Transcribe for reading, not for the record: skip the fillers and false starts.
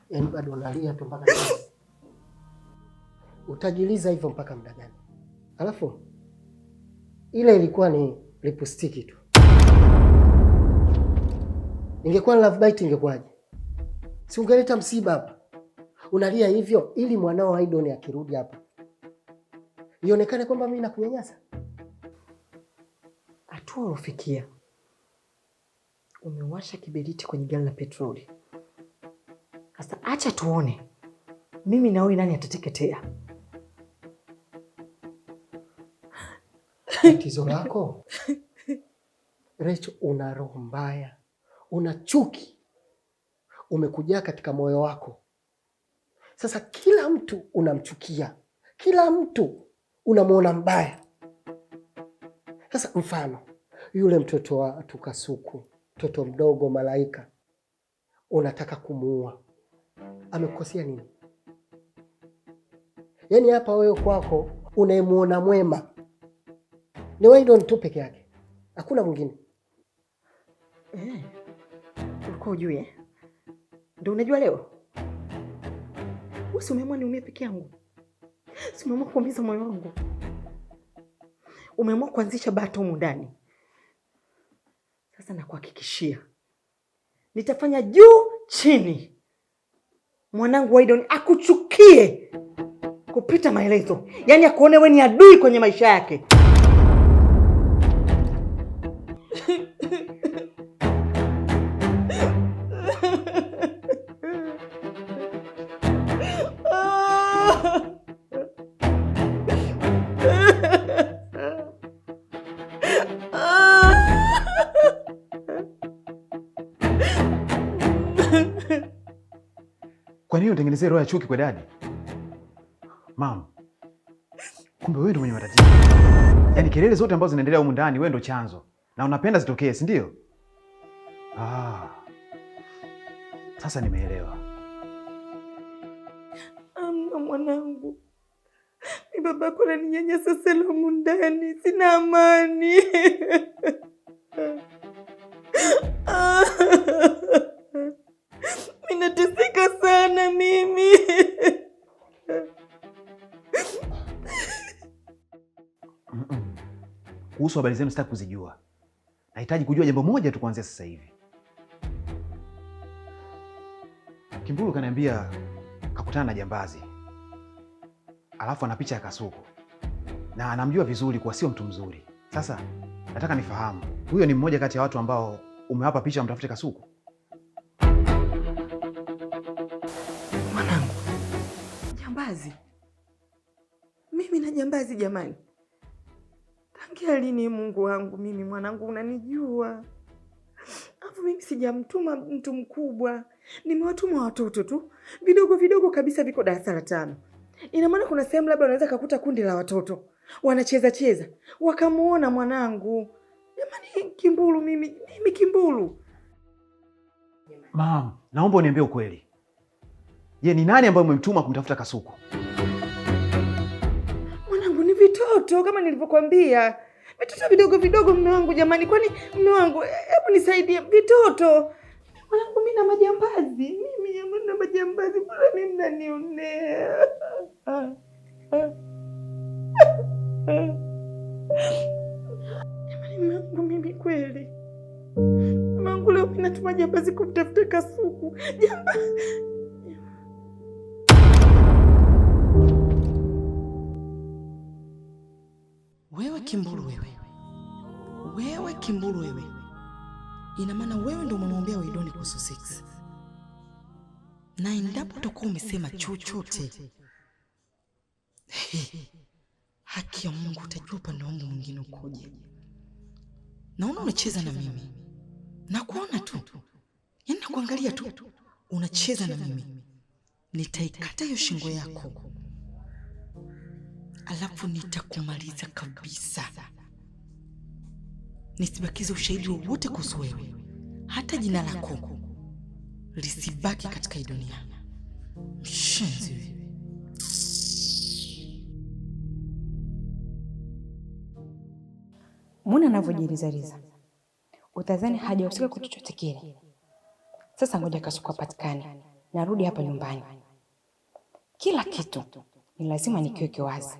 Yaani bado unalia tu mpaka sasa. Utajiliza hivyo mpaka muda gani? Alafu ile ilikuwa ni lipstick tu. Ingekuwa love bite ingekuwaje? Si ungeleta msiba hapa. Unalia hivyo ili mwanao Aidon akirudi hapa ionekane kwamba mimi nakunyanyasa. Hatua ulofikia. Umewasha kiberiti kwenye gari la petroli. Sasa acha tuone mimi na wewe nani atateketea. Tatizo lako Recho, una roho mbaya, una chuki umekuja katika moyo wako. Sasa kila mtu unamchukia, kila mtu unamuona mbaya. Sasa mfano yule mtoto wa Tukasuku, mtoto mdogo Malaika, unataka kumuua, amekukosea nini? Yaani hapa wewe kwako unayemuona mwema ni Aidon tu peke yake, hakuna mwingine. Ulikuwa ujue? Ndio unajua leo? Wewe umeamua niumie peke yangu. Si umeamua kuumiza moyo wangu. Umeamua kuanzisha bato humu ndani. Sasa nakuhakikishia nitafanya juu chini mwanangu Aidon akuchukie kupita maelezo. Yaani akuone wewe ni adui kwenye maisha yake. Kwa nini utengenezee roho ya chuki kwa dadi? Mama, kumbe wewe ndio mwenye matatizo. Yaani kelele zote ambazo zinaendelea humu ndani wewe ndio chanzo. Na unapenda zitokee, si ndio? Sasa nimeelewa. Mwanangu. Ni babako ananinyanyasa sana humu ndani. Sina amani. Ninateseka sana mimi. Kuhusu habari zenu sitaki kuzijua. Nahitaji kujua jambo moja tu kuanzia sasa hivi. Kimbulu kaniambia kakutana na jambazi. Alafu ana picha ya Kasuku. Na anamjua vizuri kwa sio mtu mzuri. Sasa nataka nifahamu, huyo ni mmoja kati ya watu ambao umewapa picha mtafute Kasuku? Mwanangu. Jambazi? Mimi na jambazi jamani? Tangia lini Mungu wangu mimi mwanangu unanijua? Alafu mimi sijamtuma mtu mkubwa. Nimewatuma watoto tu. Vidogo vidogo kabisa viko darasa la 5. Ina maana kuna sehemu labda unaweza kukuta kundi la watoto wanacheza cheza. Wakamuona mwanangu. Jamani Kimbulu mimi Kimbulu. Mama, naomba uniambie ukweli. Je, ni nani ambaye umemtuma kumtafuta Kasuku? Mwanangu ni vitoto kama nilivyokuambia. Vitoto vidogo vidogo mume wangu jamani. Kwani mume wangu hebu nisaidie vitoto. Mwanangu mimi na majambazi. Mimi na majambazi. Mbona mimi mnanionea? Jamani mume wangu mimi kweli. Mume wangu leo mimi natuma jambazi kumtafuta Kasuku. Jambazi. Wewe Kimbulu wewe. Wewe Kimbulu wewe. Ina maana wewe ndio umemwambia Aidon kuhusu 6. Na endapo utakuwa umesema chochote, haki ya Mungu utajua upande wangu mwingine ukoje. Naona unacheza na mimi. Nakuona tu. Yaani nakuangalia tu. Unacheza na mimi. Nitaikata hiyo shingo yako. Alafu nitakumaliza kabisa. Nisibakize ushahidi wowote kuhusu wewe. Hata jina lako lisibaki katika hii dunia. Mshenzi wewe. Mbona anavyojilizaliza? Utadhani hajahusika kwa chochote kile. Sasa ngoja Kasuku apatikane narudi hapa nyumbani. Kila kitu ni lazima nikiweke wazi.